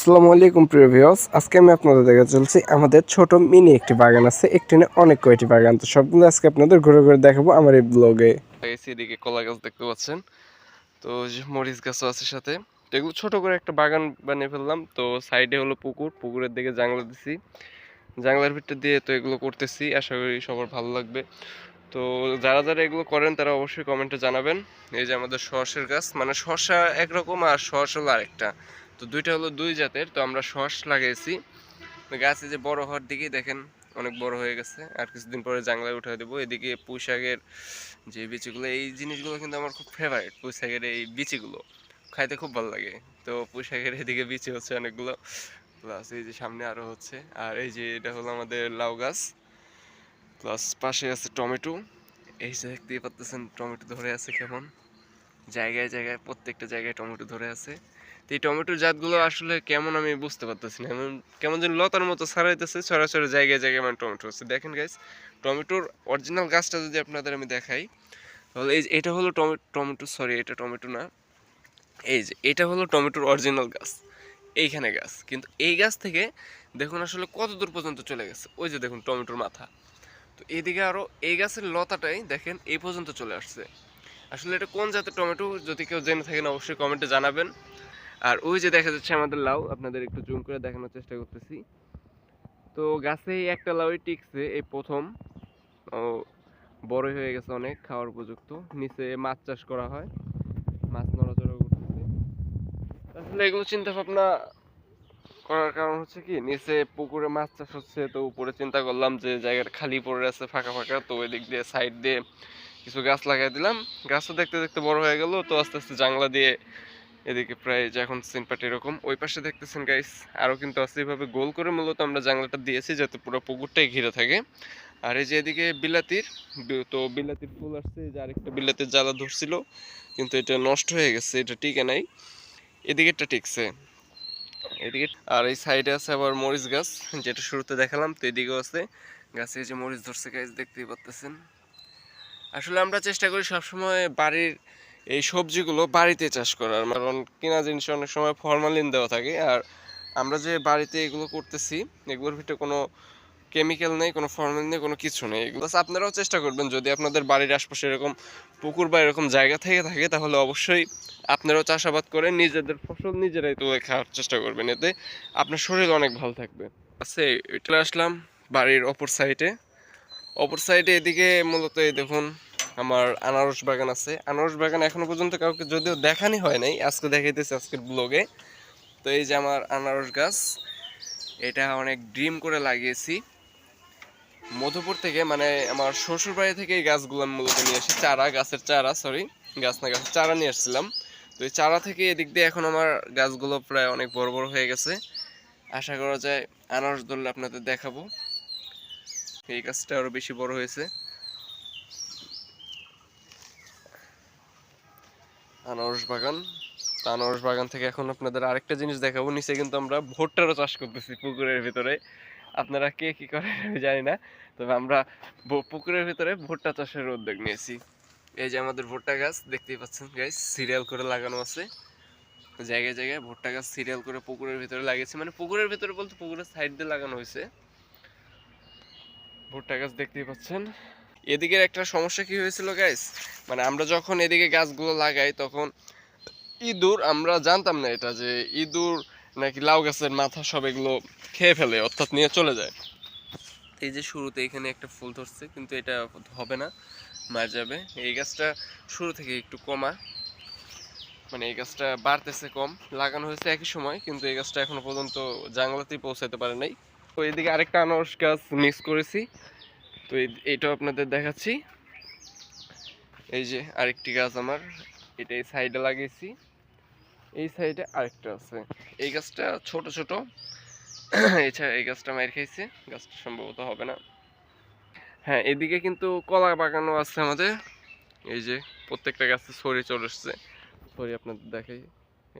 আসসালামু আলাইকুম প্রিয় ভিউয়ার্স, আজকে আমি আপনাদের দেখা চলছি আমাদের ছোট মিনি একটি বাগান আছে, একটি না অনেক কয়টি বাগান। তো সবগুলো আজকে আপনাদের ঘুরে ঘুরে দেখাবো আমার এই ব্লগে। এদিকে কলা গাছ দেখতে পাচ্ছেন, তো যে মরিচ গাছও আছে সাথে। তো এগুলো ছোট করে একটা বাগান বানিয়ে ফেললাম। তো সাইডে হলো পুকুর, পুকুরের দিকে জানলা দিছি, জানলার ভিতর দিয়ে তো এগুলো করতেছি। আশা করি সবার ভালো লাগবে। তো যারা যারা এগুলো করেন তারা অবশ্যই কমেন্টে জানাবেন। এই যে আমাদের শসের গাছ, মানে শসা একরকম আর শস হলো আরেকটা, তো দুইটা হলো দুই জাতের। তো আমরা শস লাগিয়েছি, গাছে যে বড় হওয়ার দিকেই দেখেন অনেক বড় হয়ে গেছে, আর কিছুদিন পরে জাংলায় উঠে দেবো। এদিকে পুঁই শাকের যে বিচিগুলো, এই জিনিসগুলো কিন্তু আমার খুব ফেভারিট। পুঁই শাকের এই বিচিগুলো খাইতে খুব ভালো লাগে। তো পুঁই শাকের এদিকে বিচি হচ্ছে অনেকগুলো, প্লাস এই যে সামনে আরো হচ্ছে। আর এই যে এটা হলো আমাদের লাউ গাছ, প্লাস পাশে আছে টমেটো। এই যে দেখতেই পাচ্ছেন টমেটো ধরে আছে কেমন, জায়গায় জায়গায় প্রত্যেকটা জায়গায় টমেটো ধরে আছে। তো এই টমেটোর জাতগুলো আসলে কেমন আমি বুঝতে পারতেছি না, এমন কেমন যেন লতার মতো ছড়াইতেছে, ছড়াছড়ে জায়গায় জায়গায় মানে টমেটো হচ্ছে। দেখেন গাইস, টমেটোর অরিজিনাল গাছটা যদি আপনাদের আমি দেখাই, তাহলে এই যে এটা হলো টমেটো, সরি এটা টমেটো না, এই যে এটা হলো টমেটোর অরিজিনাল গাছ। এইখানে গাছ, কিন্তু এই গাছ থেকে দেখুন আসলে কত দূর পর্যন্ত চলে গেছে। ওই যে দেখুন টমেটোর মাথা, তো এইদিকে আরো এই গাছের লতাটাই দেখেন এই পর্যন্ত চলে আসছে। আসলে এটা কোন জাতের টমেটো, যদি কেউ জেনে থাকেন অবশ্যই কমেন্টে জানাবেন। আর ওই যে দেখা যাচ্ছে আমাদের লাউ, আপনাদের একটু জুম করে দেখানোর চেষ্টা করতেছি। তো গাছে একটা লাউই টিকছে এই প্রথম, ও বড় হয়ে গেছে অনেক, খাওয়ার উপযুক্ত। নিচে মাছ চাষ করা হয়, মাছ নড়াচড়া করতেছে। আসলে এগুলো চিন্তা ভাবনা করার কারণ হচ্ছে কি, নিচে পুকুরে মাছ চাষ হচ্ছে, তো উপরে চিন্তা করলাম যে জায়গাটা খালি পড়ে আছে ফাঁকা ফাঁকা, তো ওই দিক দিয়ে সাইড দিয়ে কিছু গাছ লাগাই দিলাম। গাছও দেখতে দেখতে বড় হয়ে গেল, তো আস্তে আস্তে জাংলা দিয়ে এদিকে প্রায় যে এখন সিনপাট এরকম। ওই পাশে দেখতেছেন গাইস আরো কিন্তু আছে, এইভাবে গোল করে মূলত আমরা জাংলাটা দিয়েছি যাতে পুরো পুকুরটাই ঘিরে থাকে। আর এই যে এদিকে বিলাতির, তো বিলাতির ফুল আসছে, এই যে আরেকটা বিলাতির জ্বালা ধরছিল কিন্তু এটা নষ্ট হয়ে গেছে, এটা টিকে নাই। এদিকেরটা টিকছে এদিকে। আর এই সাইডে আছে আবার মরিচ গাছ, যেটা শুরুতে দেখালাম, তো এদিকেও আছে গাছে এই যে মরিচ ধরছে গাইস, দেখতেই পাচ্ছেন। আসলে আমরা চেষ্টা করি সবসময় বাড়ির এই সবজিগুলো বাড়িতে চাষ করার, কারণ কিনা জিনিস অনেক সময় ফরমালিন দেওয়া থাকে। আর আমরা যে বাড়িতে এগুলো করতেছি, এগুলোর ভিতরে কোনো কেমিক্যাল নেই, কোনো ফরমালিন নেই, কোনো কিছু নেই। এগুলো আপনারাও চেষ্টা করবেন, যদি আপনাদের বাড়ির আশপাশে এরকম পুকুর বা এরকম জায়গা থেকে থাকে, তাহলে অবশ্যই আপনারাও চাষাবাদ করে নিজেদের ফসল নিজেরাই তুলে খাওয়ার চেষ্টা করবেন, এতে আপনার শরীর অনেক ভালো থাকবে। আছে চলে আসলাম বাড়ির অপর সাইডে এদিকে মূলত এই দেখুন আমার আনারস বাগান আছে। আনারস বাগান এখনো পর্যন্ত কাউকে যদিও দেখানি হয় নাই, আজকে দেখাইতেছি আজকের ব্লগে। তো এই যে আমার আনারস গাছ, এটা অনেক ড্রিম করে লাগিয়েছি মধুপুর থেকে, মানে আমার শ্বশুর বাড়ি থেকে এই গাছগুলো আমি মূলত নিয়ে আসি, চারা, গাছের চারা, সরি গাছ না গাছের চারা নিয়ে আসছিলাম। তো এই চারা থেকে এদিক দিয়ে এখন আমার গাছগুলো প্রায় অনেক বড় বড় হয়ে গেছে। আশা করা যায় আনারস ধরলে আপনাদের দেখাবো। এই গাছটা আরো বেশি বড় হয়েছে। আনারস বাগান, আনারস বাগান থেকে এখন আপনাদের আরেকটা জিনিস দেখাবো। নিচে কিন্তু আমরা ভুট্টারও চাষ করতেছি পুকুরের ভিতরে। আপনারা কে কি করেন আমি জানি না, তবে আমরা পুকুরের ভিতরে ভুট্টা চাষের উদ্যোগ নিয়েছি। এই যে আমাদের ভুট্টা গাছ দেখতেই পাচ্ছেন গাইস, সিরিয়াল করে লাগানো আছে জায়গায় জায়গায়। ভুট্টা গাছ সিরিয়াল করে পুকুরের ভিতরে লাগিয়েছি, মানে পুকুরের ভিতরে বলতে পুকুরের সাইড দিয়ে লাগানো হয়েছে ভুট্টা গাছ, দেখতেই পাচ্ছেন। এদিকের একটা সমস্যা কি হয়েছিল গাইস, মানে আমরা যখন এদিকে গাছগুলো লাগাই তখন ইঁদুর, আমরা জানতাম না এটা যে ইঁদুর নাকি লাউ গাছের মাথা সব এগুলো খেয়ে ফেলে, অর্থাৎ নিয়ে চলে যায়। এই যে শুরুতে এখানে একটা ফুল ধরছে, কিন্তু এটা হবে না, মারা যাবে। এই গাছটা শুরু থেকে একটু কমা, মানে এই গাছটা বাড়তেছে কম, লাগানো হয়েছে একই সময়, কিন্তু এই গাছটা এখনো পর্যন্ত জাংলাতেই পৌঁছাতে পারে নাই। তো এদিকে আরেকটা আনারস গাছ মিক্স করেছি, তো এইটাও আপনাদের দেখাচ্ছি। এই যে আরেকটি গাছ আমার, এটা এই সাইডে লাগিয়েছি, এই সাইডে আরেকটা আছে। এই গাছটা ছোট ছোট, এছাড়া এই গাছটা মাইর খাইছে, গাছটা সম্ভবত হবে না। হ্যাঁ, এদিকে কিন্তু কলা বাগানও আছে আমাদের। এই যে প্রত্যেকটা গাছে ছড়ি চলে এসছে, ছড়ি আপনাদের দেখাই,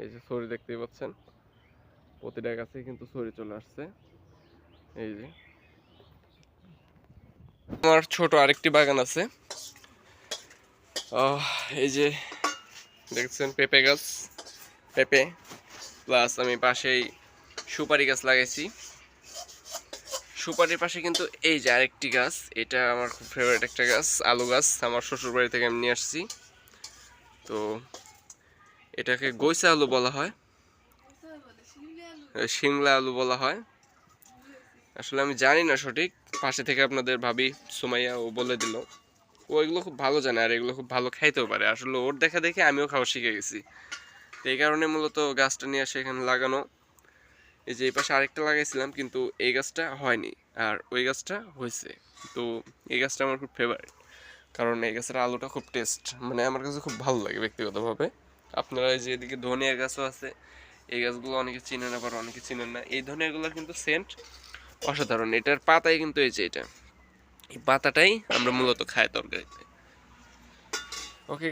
এই যে ছড়ি দেখতেই পাচ্ছেন, প্রতিটা গাছে কিন্তু ছড়ি চলে আসছে। এই যে আমার ছোট আরেকটি বাগান আছে, এই যে দেখছেন পেঁপে গাছ, পেঁপে, প্লাস আমি পাশেই সুপারি গাছ লাগাইছি। সুপারির পাশে কিন্তু এই যে আরেকটি গাছ, এটা আমার খুব ফেভারিট একটা গাছ, আলু গাছ। আমার শ্বশুর বাড়ি থেকে আমি নিয়ে আসছি। তো এটাকে গৈসা আলু বলা হয়, শিমলা আলু বলা হয়। আসলে আমি জানি না সঠিক, পাশে থেকে আপনাদের ভাবি সুমাইয়া ও বলে দিল। ও এগুলো খুব ভালো জানে আর এগুলো খুব ভালো খাইতেও পারে। আসলে ওর দেখা দেখে আমিও খাওয়া শিখে গেছি। তো এই কারণে মূলত গাছটা নিয়ে আসে এখানে লাগানো। এই যে এই পাশে আরেকটা লাগাইছিলাম, কিন্তু এই গাছটা হয়নি আর ওই গাছটা হয়েছে। তো এই গাছটা আমার খুব ফেভারিট, কারণ এই গাছের আলুটা খুব টেস্ট, মানে আমার কাছে খুব ভালো লাগে ব্যক্তিগতভাবে। আপনারা এই যে এদিকে ধনিয়া গাছও আছে, এই গাছগুলো অনেকে চিনেন আবার অনেকে চিনেন না। এই ধনিয়াগুলোর কিন্তু সেন্ট অসাধারণ। এটার পাতাই কিন্তু এই যে এটা, এই পাতাটাই আমরা মূলত খাই তরকারিতে। ওকে।